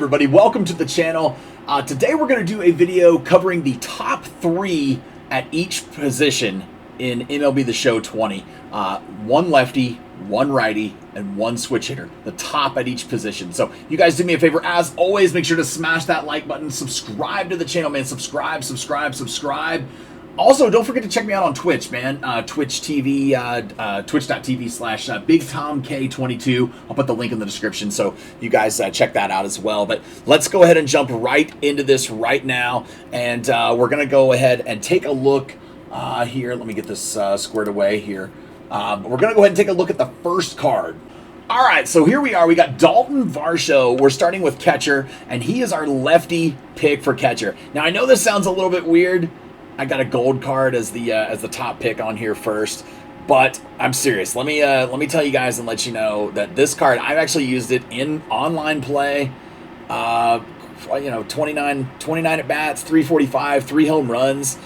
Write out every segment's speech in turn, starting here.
everybody? Welcome to the channel. Today we're going to do a video covering the top 3 at each position in MLB The Show 20. One lefty, one righty, and one switch hitter. The top at each position. So you guys do me a favor. As always, make sure to smash that like button. Subscribe to the channel, man. Subscribe. Also, don't forget to check me out on Twitch, man. Twitch TV, twitch.tv/BigTomK22. I'll put the link in the description, so you guys check that out as well. But let's go ahead and jump right into this right now. And we're going to go ahead and take a look here. Let me get this squared away here. We're going to go ahead and take a look at the first card. All right, so here we are. We got Dalton Varsho. We're starting with catcher, and he is our lefty pick for catcher. Now, I know this sounds a little bit weird. I got a gold card as the top pick on here first, but I'm serious. Let me tell you guys and let you know that this card, I've actually used it in online play. 29 at bats, 345, 3 home runs,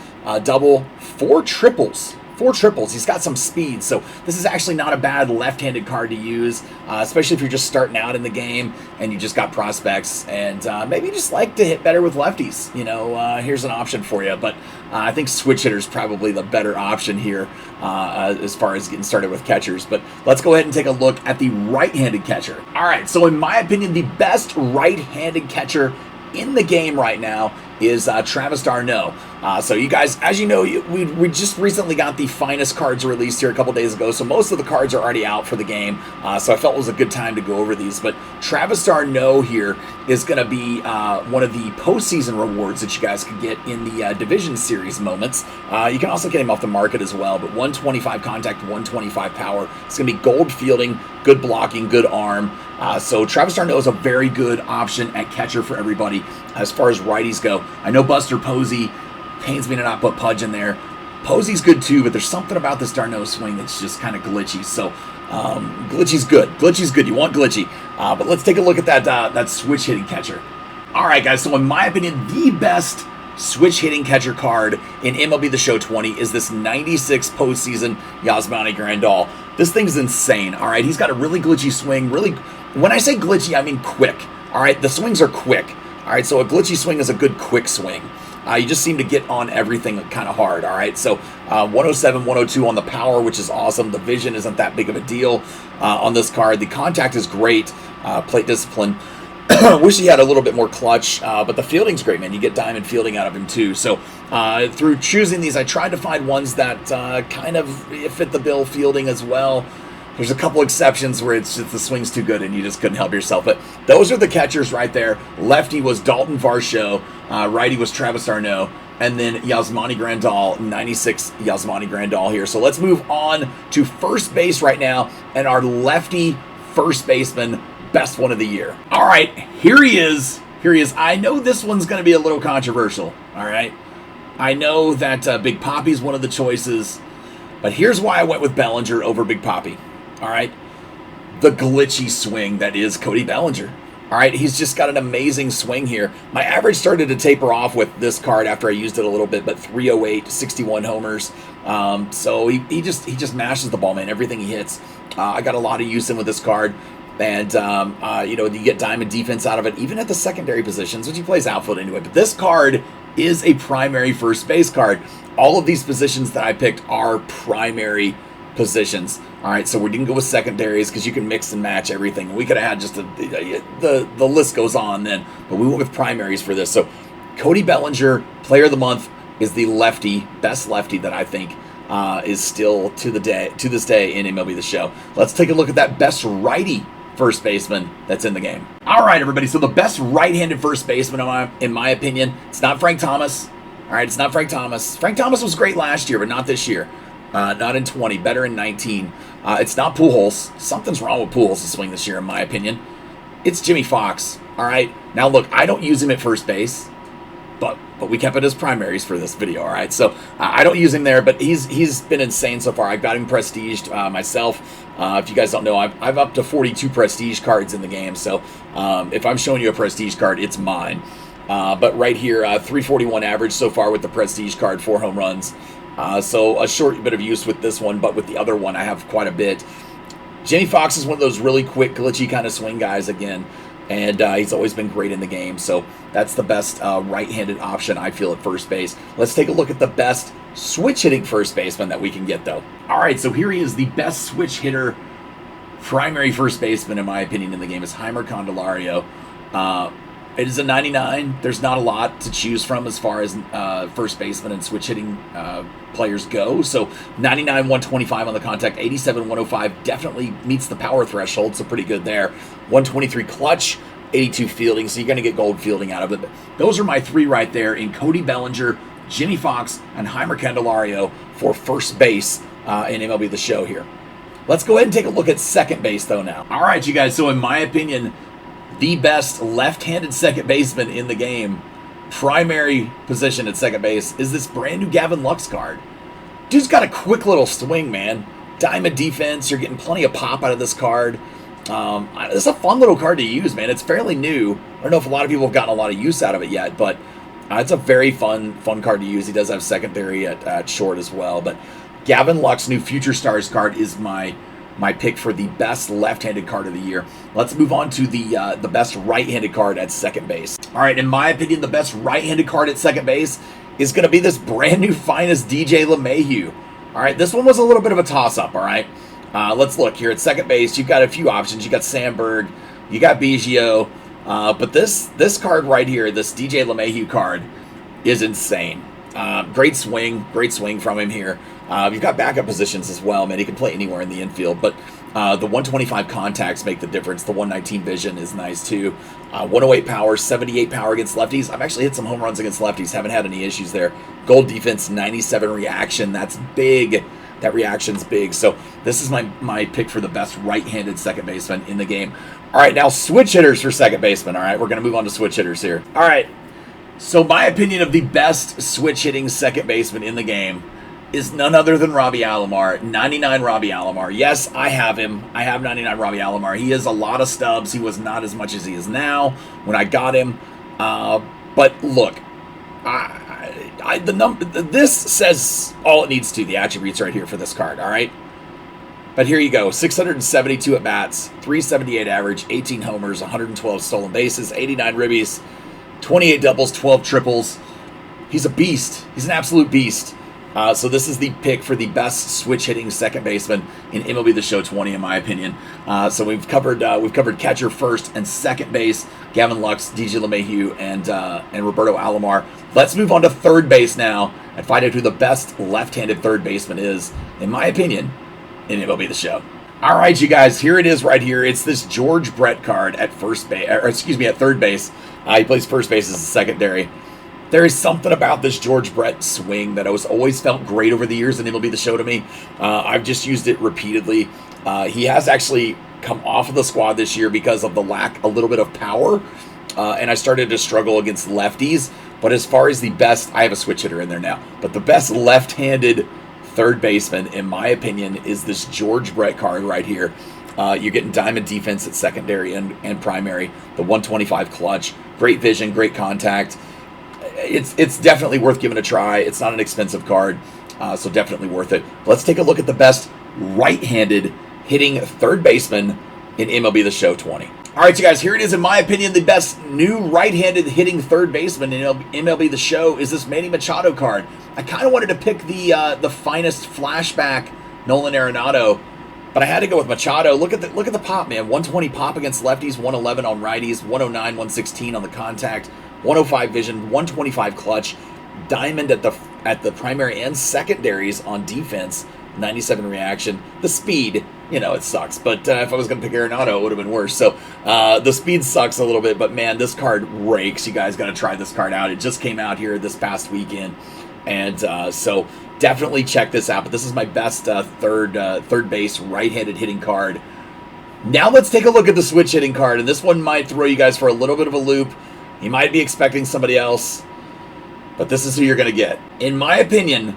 double, 4 triples. 4 triples. He's got some speed, so this is actually not a bad left-handed card to use, especially if you're just starting out in the game and you just got prospects and maybe you just like to hit better with lefties. You know, here's an option for you, but I think switch hitter is probably the better option here as far as getting started with catchers. But let's go ahead and take a look at the right-handed catcher. All right, so in my opinion, the best right-handed catcher in the game right now is Travis d'Arnaud. So you guys, as you know, we just recently got the finest cards released here a couple days ago, so most of the cards are already out for the game, so I felt it was a good time to go over these. But Travis d'Arnaud here is going to be one of the postseason rewards that you guys can get in the Division Series moments. You can also get him off the market as well, but 125 contact, 125 power. It's going to be gold fielding, good blocking, good arm. So Travis d'Arnaud is a very good option at catcher for everybody. As far as righties go, I know Buster Posey, pains me to not put Pudge in there. Posey's good too, but there's something about this d'Arnaud swing that's just kind of glitchy. So glitchy's good. Glitchy's good. You want glitchy. But let's take a look at that switch hitting catcher. All right, guys. So in my opinion, the best switch hitting catcher card in MLB The Show 20 is this 96 postseason Yasmani Grandal. This thing's insane. All right, he's got a really glitchy swing. Really, when I say glitchy, I mean quick. All right, the swings are quick. All right, so a glitchy swing is a good quick swing. You just seem to get on everything kind of hard, all right? So 107, 102 on the power, which is awesome. The vision isn't that big of a deal on this card. The contact is great. Plate discipline. Wish he had a little bit more clutch, but the fielding's great, man. You get diamond fielding out of him, too. So through choosing these, I tried to find ones that kind of fit the bill fielding as well. There's a couple exceptions where it's just the swing's too good and you just couldn't help yourself. But those are the catchers right there. Lefty was Dalton Varsho. Righty was Travis d'Arnaud. And then Yasmani Grandal, 96 Yasmani Grandal here. So let's move on to first base right now. And our lefty first baseman, best one of the year. All right, here he is. Here he is. I know this one's going to be a little controversial. All right. I know that Big Papi's one of the choices. But here's why I went with Bellinger over Big Papi. All right, the glitchy swing that is Cody Bellinger. All right, he's just got an amazing swing here. My average started to taper off with this card after I used it a little bit, but 308, 61 homers. So he just mashes the ball, man. Everything he hits. I got a lot of use in with this card. And, you know, you get diamond defense out of it, even at the secondary positions, which he plays outfield anyway. But this card is a primary first base card. All of these positions that I picked are primary positions. All right, so we didn't go with secondaries because you can mix and match everything. We could have had just the list goes on then, but we went with primaries for this. So Cody Bellinger, Player of the Month, is the lefty, best lefty that I think is still to this day in MLB The Show. Let's take a look at that best righty first baseman that's in the game. All right, everybody. So the best right-handed first baseman, in my opinion, it's not Frank Thomas. All right, it's not Frank Thomas. Frank Thomas was great last year, but not this year. Not in 20, better in 19. It's not Pujols. Something's wrong with Pujols' swing this year, in my opinion. It's Jimmy Fox. All right. Now, look, I don't use him at first base, but we kept it as primaries for this video. All right. So I don't use him there, but he's been insane so far. I've got him prestiged myself. If you guys don't know, I've up to 42 prestige cards in the game. So if I'm showing you a prestige card, it's mine. But right here, 341 average so far with the prestige card, 4 home runs. So a short bit of use with this one, but with the other one, I have quite a bit. Jimmy Fox is one of those really quick, glitchy kind of swing guys again. and he's always been great in the game. So that's the best right-handed option, I feel, at first base. Let's take a look at the best switch-hitting first baseman that we can get, though. All right, so here he is, the best switch hitter primary first baseman, in my opinion, in the game is Jeimer Candelario. It is a 99. There's not a lot to choose from as far as first baseman and switch hitting players go. So 99, 125 on the contact, 87, 105 definitely meets the power threshold, so pretty good there. 123 clutch, 82 fielding, so you're going to get gold fielding out of it. But those are my three right there in Cody Bellinger, Jimmy Fox, and Jeimer Candelario for first base in MLB The Show here. Let's go ahead and take a look at second base, though, now. All right, you guys, so in my opinion, the best left-handed second baseman in the game, primary position at second base, is this brand new Gavin Lux card. Dude's got a quick little swing, man. Diamond defense, you're getting plenty of pop out of this card. It's a fun little card to use, man. It's fairly new. I don't know if a lot of people have gotten a lot of use out of it yet, but it's a very fun card to use. He does have secondary at short as well, but Gavin Lux, new Future Stars card, is my pick for the best left-handed card of the year. Let's move on to the best right-handed card at second base. All right, in my opinion, the best right-handed card at second base is going to be this brand new finest DJ LeMahieu. All right, this one was a little bit of a toss-up, all right? Let's look here at second base. You've got a few options. You got Sandberg, you got Biggio, but this card right here, this DJ LeMahieu card, is insane. Great swing from him here. You've got backup positions as well, man. He can play anywhere in the infield, but the 125 contacts make the difference. The 119 vision is nice too. 108 power, 78 power against lefties. I've actually hit some home runs against lefties. Haven't had any issues there. Gold defense, 97 reaction. That's big. That reaction's big. So this is my pick for the best right-handed second baseman in the game. All right, now switch hitters for second baseman. All right, we're going to move on to switch hitters here. All right, so my opinion of the best switch-hitting second baseman in the game is none other than Robbie Alomar, 99 Robbie Alomar. Yes, I have him. I have 99 Robbie Alomar. He has a lot of stubs. He was not as much as he is now when I got him. But look, this says all it needs to, the attributes right here for this card, all right? But here you go, 672 at-bats, 378 average, 18 homers, 112 stolen bases, 89 ribbies, 28 doubles, 12 triples. He's a beast. He's an absolute beast. So this is the pick for the best switch-hitting second baseman in MLB The Show 20, in my opinion. So we've covered catcher first and second base, Gavin Lux, DJ LeMahieu, and Roberto Alomar. Let's move on to third base now and find out who the best left-handed third baseman is, in my opinion, in MLB The Show. All right, you guys, here it is right here. It's this George Brett card at at third base. He plays first base as a secondary. There is something about this George Brett swing that has always felt great over the years, and it'll be the show to me. I've just used it repeatedly. He has actually come off of the squad this year because of the lack, a little bit of power, and I started to struggle against lefties. But as far as the best, I have a switch hitter in there now, but the best left-handed third baseman, in my opinion, is this George Brett card right here. You're getting diamond defense at secondary and primary, the 125 clutch, great vision, great contact. It's definitely worth giving a try. It's not an expensive card, so definitely worth it. Let's take a look at the best right-handed hitting third baseman in MLB The Show 20. All right, you guys, here it is. In my opinion, the best new right-handed hitting third baseman in MLB The Show is this Manny Machado card. I kind of wanted to pick the finest flashback Nolan Arenado, but I had to go with Machado. Look at the pop, man. 120 pop against lefties, 111 on righties, 109, 116 on the contact, 105 vision, 125 clutch, diamond at the primary and secondaries on defense, 97 reaction. The speed, it sucks, but if I was going to pick Arenado, it would have been worse. So the speed sucks a little bit, but man, this card rakes. You guys got to try this card out. It just came out here this past weekend, and so definitely check this out. But this is my best third base right-handed hitting card. Now let's take a look at the switch hitting card, and this one might throw you guys for a little bit of a loop. You might be expecting somebody else, but this is who you're going to get. In my opinion,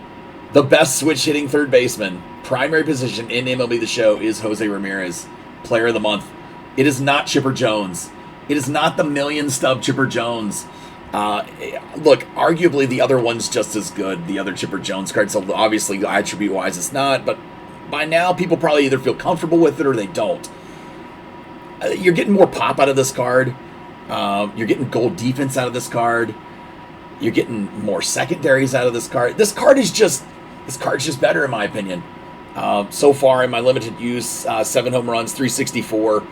the best switch-hitting third baseman, primary position in MLB The Show, is Jose Ramirez, Player of the Month. It is not Chipper Jones. It is not the million stub Chipper Jones. Look, arguably the other one's just as good, the other Chipper Jones card, so obviously attribute-wise it's not, but by now people probably either feel comfortable with it or they don't. You're getting more pop out of this card. You're getting gold defense out of this card. You're getting more secondaries out of this card. This card's just better in my opinion. So far in my limited use, 7 home runs, 364,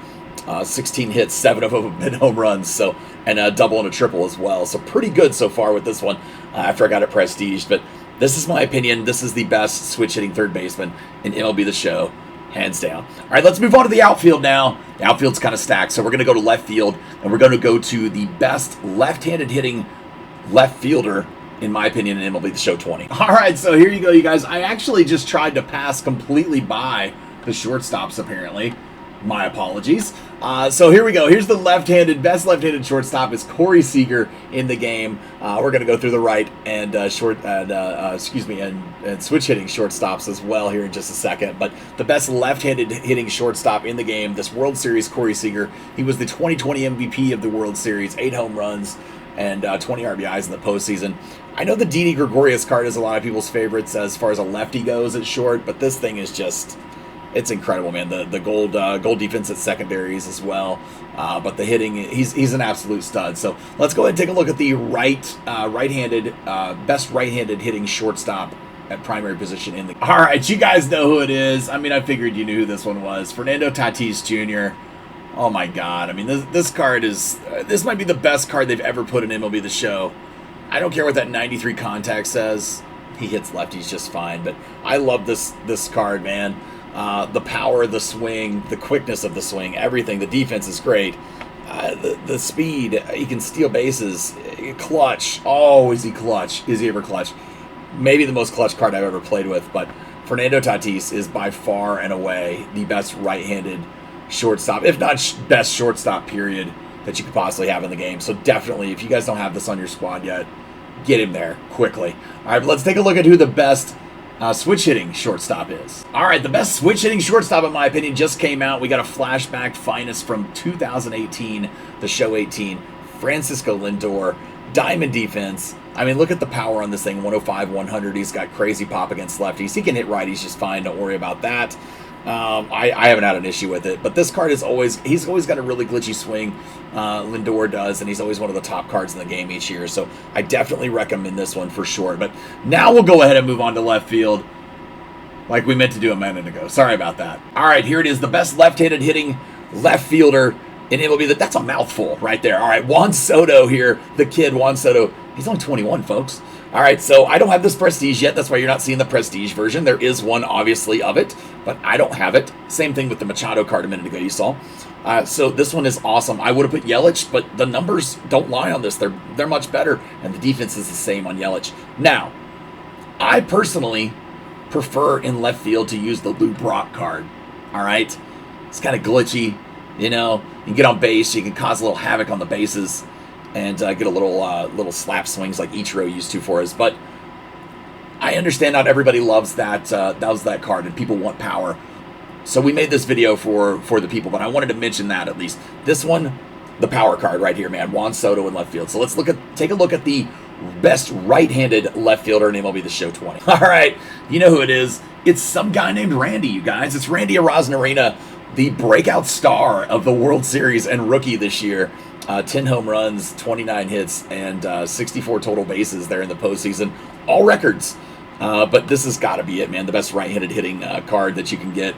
16 hits, 7 of them have been home runs. So, and a double and a triple as well. So pretty good so far with this one. After I got it prestiged, but this is my opinion. This is the best switch hitting third baseman in MLB The Show, hands down. All right, let's move on to the outfield now. The outfield's kind of stacked, so we're going to go to left field, and we're going to go to the best left-handed hitting left fielder, in my opinion, in MLB The Show 20. All right, so here you go, you guys. I actually just tried to pass completely by the shortstops, apparently. My apologies. So here we go. Here's the best left-handed shortstop is Corey Seager in the game. We're going to go through the right and switch hitting shortstops as well here in just a second. But the best left-handed hitting shortstop in the game, this World Series, Corey Seager. He was the 2020 MVP of the World Series, 8 home runs and 20 RBIs in the postseason. I know the Didi Gregorius card is a lot of people's favorites as far as a lefty goes at short, but this thing is just... it's incredible, man. The gold defense at secondaries as well, but the hitting, he's an absolute stud. So let's go ahead and take a look at the best right-handed hitting shortstop at primary position in the. All right, you guys know who it is. I mean, I figured you knew who this one was. Fernando Tatis Jr. Oh my God! I mean, this card is this might be the best card they've ever put in MLB The Show. I don't care what that 93 contact says. He hits lefties just fine, but I love this card, man. The power, the swing, the quickness of the swing, everything. The defense is great. The speed, he can steal bases. Clutch. Oh, is he clutch? Is he ever clutch? Maybe the most clutch card I've ever played with, but Fernando Tatis is by far and away the best right-handed shortstop, if not best shortstop, period, that you could possibly have in the game. So definitely, if you guys don't have this on your squad yet, get him there quickly. All right, but let's take a look at who the best switch hitting shortstop is. All right, the best switch hitting shortstop, in my opinion, just came out. We got a flashback finest from 2018, the show 18, Francisco Lindor, diamond defense. I mean, look at the power on this thing, 105, 100. He's got crazy pop against lefties. He can hit righties just fine. Don't worry about that. I haven't had an issue with it, but this card he's always got a really glitchy swing. Lindor does, and he's always one of the top cards in the game each year. So I definitely recommend this one for sure. But now we'll go ahead and move on to left field, like we meant to do a minute ago. Sorry about that. All right, here it is, the best left-handed hitting left fielder in MLB. That's a mouthful right there. All right, Juan Soto here, the kid Juan Soto. He's only 21, folks. All right, so I don't have this Prestige yet. That's why you're not seeing the Prestige version. There is one, obviously, of it, but I don't have it. Same thing with the Machado card a minute ago you saw. So this one is awesome. I would have put Yelich, but the numbers don't lie on this. They're much better, and the defense is the same on Yelich. Now, I personally prefer in left field to use the Lou Brock card. All right? It's kind of glitchy. You know, you can get on base. You can cause a little havoc on the bases. And get a little slap swings like Ichiro used to for us. But I understand not everybody loves that card, and people want power. So we made this video for the people, but I wanted to mention that at least. This one, the power card right here, man. Juan Soto in left field. So let's take a look at the best right-handed left fielder in MLB The Show 20. All right, you know who it is. It's some guy named Randy, you guys. It's Randy Arozarena, the breakout star of the World Series and rookie this year. 10 home runs, 29 hits, and 64 total bases there in the postseason. All records. But this has got to be it, man. The best right-handed hitting card that you can get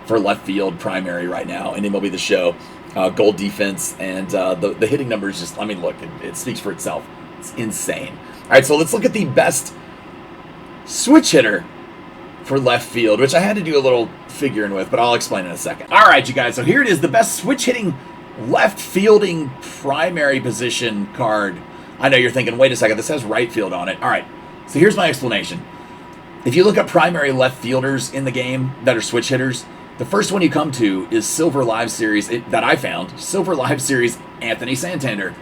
for left field primary right now in MLB The Show. Gold defense, and the hitting numbers just, I mean, look, it speaks for itself. It's insane. All right, so let's look at the best switch hitter for left field, which I had to do a little figuring with, but I'll explain in a second. All right, you guys, so here it is, the best switch hitting left fielding primary position card. I know you're thinking, wait a second, this has right field on it. All right, so here's my explanation. If you look at primary left fielders in the game that are switch hitters, the first one you come to is Silver Live Series that I found. Silver Live Series Anthony Santander.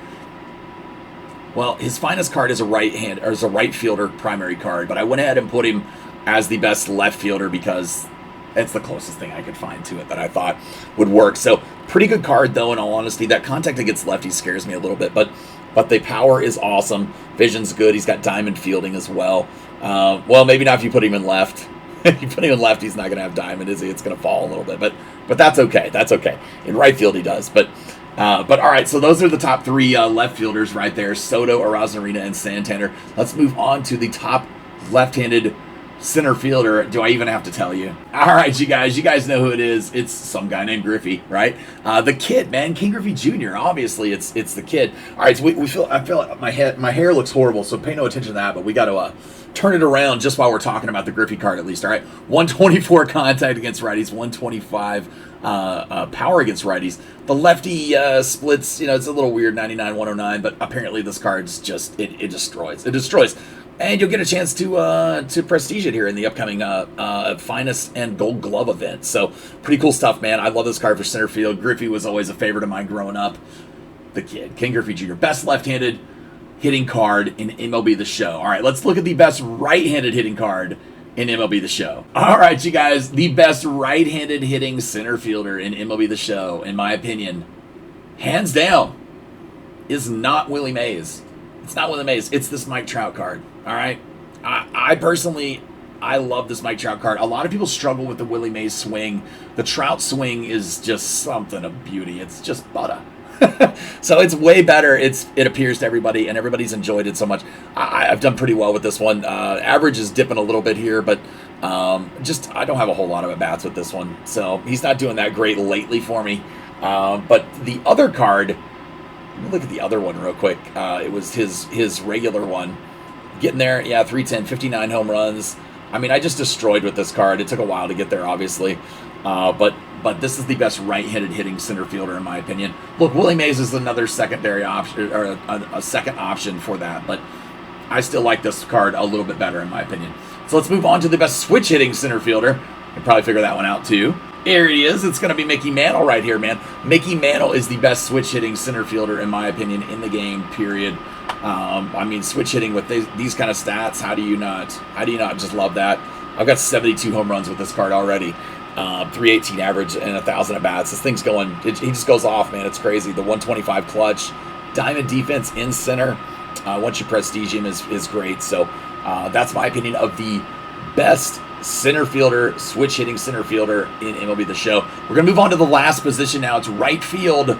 Well, his finest card is a right fielder primary card, but I went ahead and put him as the best left fielder because it's the closest thing I could find to it that I thought would work. So pretty good card, though, in all honesty. That contact against lefties scares me a little bit, but the power is awesome. Vision's good. He's got diamond fielding as well. Well, maybe not if you put him in left. Putting on left, he's not going to have diamond, is he? It's going to fall a little bit, but that's okay. That's okay. In right field, he does. But all right, so those are the top three left fielders right there: Soto, Arozarena, and Santander. Let's move on to the top left-handed center fielder. Do I even have to tell you? All right, you guys know who it is. It's some guy named Griffey, right? The kid, man, King Griffey Jr. Obviously, it's the kid. All right, so I feel like my hair looks horrible, so pay no attention to that. But we got to turn it around just while we're talking about the Griffey card, at least. All right, 124 contact against righties, 125 power against righties. The lefty splits, it's a little weird, 99, 109, but apparently this card's just it destroys. It destroys. And you'll get a chance to prestige it here in the upcoming Finest and Gold Glove event. So pretty cool stuff, man. I love this card for center field. Griffey was always a favorite of mine growing up. The kid, King Griffey Jr., best left-handed hitting card in MLB The Show. All right, let's look at the best right-handed hitting card in MLB The Show. All right, you guys, the best right-handed hitting center fielder in MLB The Show, in my opinion, hands down, is not Willie Mays. It's not Willie Mays. It's this Mike Trout card. All right. I personally, I love this Mike Trout card. A lot of people struggle with the Willie Mays swing. The Trout swing is just something of beauty. It's just butter. So it's way better. It appears to everybody, and everybody's enjoyed it so much. I've done pretty well with this one. Average is dipping a little bit here, but I don't have a whole lot of at-bats with this one. So he's not doing that great lately for me. But the other card, let me look at the other one real quick. It was his regular one. Getting there, yeah, 310, 59 home runs. I mean, I just destroyed with this card. It took a while to get there, obviously. But this is the best right-handed hitting center fielder, in my opinion. Look, Willie Mays is another secondary option, or a second option for that. But I still like this card a little bit better, in my opinion. So let's move on to the best switch-hitting center fielder. You can probably figure that one out, too. Here he is. It's going to be Mickey Mantle right here, man. Mickey Mantle is the best switch-hitting center fielder, in my opinion, in the game, period. I mean, switch hitting with these kind of stats, how do you not just love that? I've got 72 home runs with this card already. 318 average and 1,000 at bats. This thing's going, he just goes off, man. It's crazy. The 125 clutch, diamond defense in center. Once you prestige him is great. So that's my opinion of the best center fielder, switch hitting center fielder in MLB The Show. We're going to move on to the last position now. It's right field,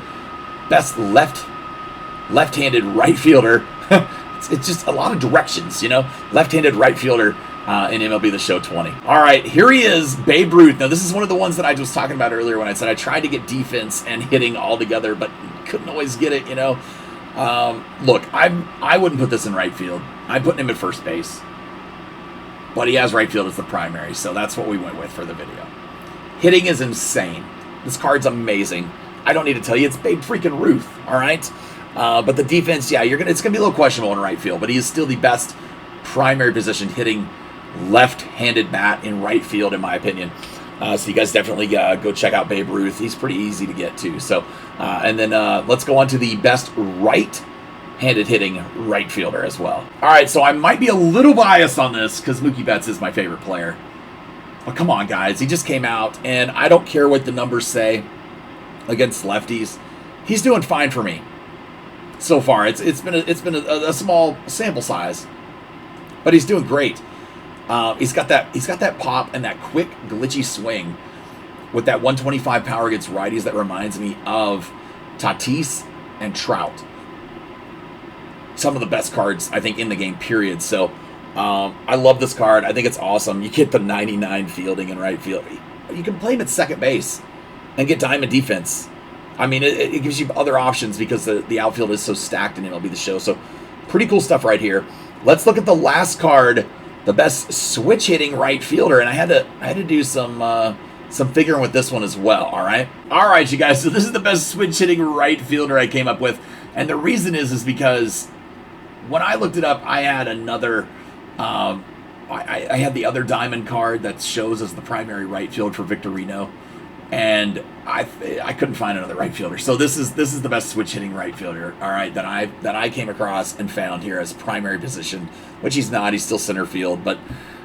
best left-handed right fielder. It's just a lot of directions, left-handed right fielder in MLB The Show 20. All right, here he is, Babe Ruth. Now, this is one of the ones that I was talking about earlier when I said I tried to get defense and hitting all together, but couldn't always get it, Look, I wouldn't put this in right field. I'm putting him at first base. But he has right field as the primary, so that's what we went with for the video. Hitting is insane. This card's amazing. I don't need to tell you, it's Babe freaking Ruth, all right? But the defense, yeah, it's gonna be a little questionable in right field, but he is still the best primary position hitting left-handed bat in right field, in my opinion. So you guys definitely go check out Babe Ruth. He's pretty easy to get to. So, and then let's go on to the best right-handed hitting right fielder as well. All right, so I might be a little biased on this because Mookie Betts is my favorite player. But come on, guys, he just came out, and I don't care what the numbers say against lefties. He's doing fine for me. So far, it's been a small sample size, but he's doing great. He's got that pop and that quick glitchy swing with that 125 power against righties that reminds me of Tatis and Trout. Some of the best cards I think in the game, period. So I love this card. I think it's awesome. You get the 99 fielding in right field. You can play him at second base and get diamond defense. I mean, it gives you other options because the outfield is so stacked in MLB The Show. So pretty cool stuff right here. Let's look at the last card, the best switch hitting right fielder, and I had to do some figuring with this one as well. All right, you guys. So this is the best switch hitting right fielder I came up with, and the reason is because when I looked it up, I had another. I had the other diamond card that shows as the primary right field for Victorino. And I couldn't find another right fielder. So this is the best switch hitting right fielder, all right, that I came across and found here as primary position, which he's not. He's still center field. But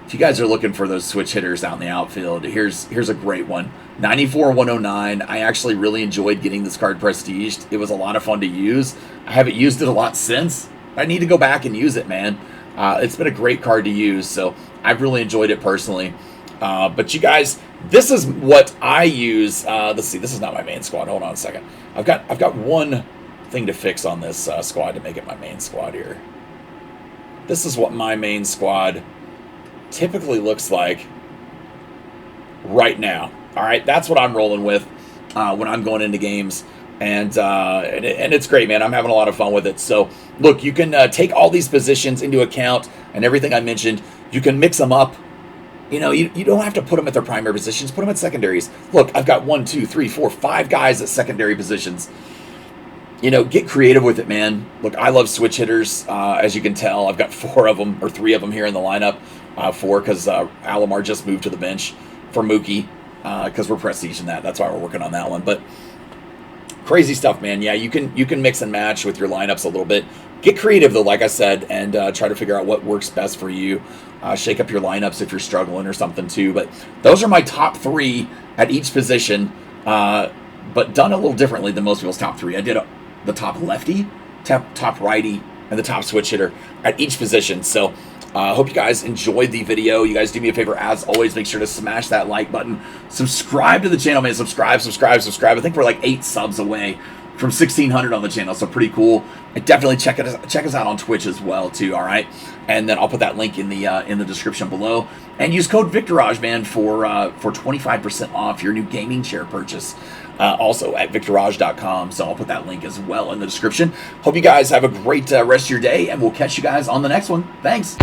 if you guys are looking for those switch hitters out in the outfield, here's a great one. 94-109. I actually really enjoyed getting this card prestiged. It was a lot of fun to use. I haven't used it a lot since. I need to go back and use it, man. It's been a great card to use, so I've really enjoyed it personally. But you guys, this is what I use. Let's see, this is not my main squad. Hold on a second. I've got one thing to fix on this squad to make it my main squad here. This is what my main squad typically looks like right now. All right, that's what I'm rolling with when I'm going into games. And it's great, man. I'm having a lot of fun with it. So, look, you can take all these positions into account and everything I mentioned. You can mix them up. You know, you don't have to put them at their primary positions. Put them at secondaries. Look, I've got 1, 2, 3, 4, 5 guys at secondary positions. You know, get creative with it, man. Look, I love switch hitters. As you can tell, I've got 4 of them or 3 of them here in the lineup. 4 because Alomar just moved to the bench for Mookie because we're prestiging that. That's why we're working on that one. But crazy stuff, man. Yeah, you can mix and match with your lineups a little bit. Get creative, though, like I said, and try to figure out what works best for you. Shake up your lineups if you're struggling or something, too. But those are my top 3 at each position, but done a little differently than most people's top 3. I did the top lefty, top righty, and the top switch hitter at each position. So I hope you guys enjoyed the video. You guys do me a favor, as always, make sure to smash that like button. Subscribe to the channel, man. Subscribe. I think we're like 8 subs away from 1,600 on the channel, so pretty cool. And definitely check us out on Twitch as well, too, all right? And then I'll put that link in the description below. And use code VictorAge, man, for 25% off your new gaming chair purchase. Also at victorage.com, so I'll put that link as well in the description. Hope you guys have a great rest of your day, and we'll catch you guys on the next one. Thanks.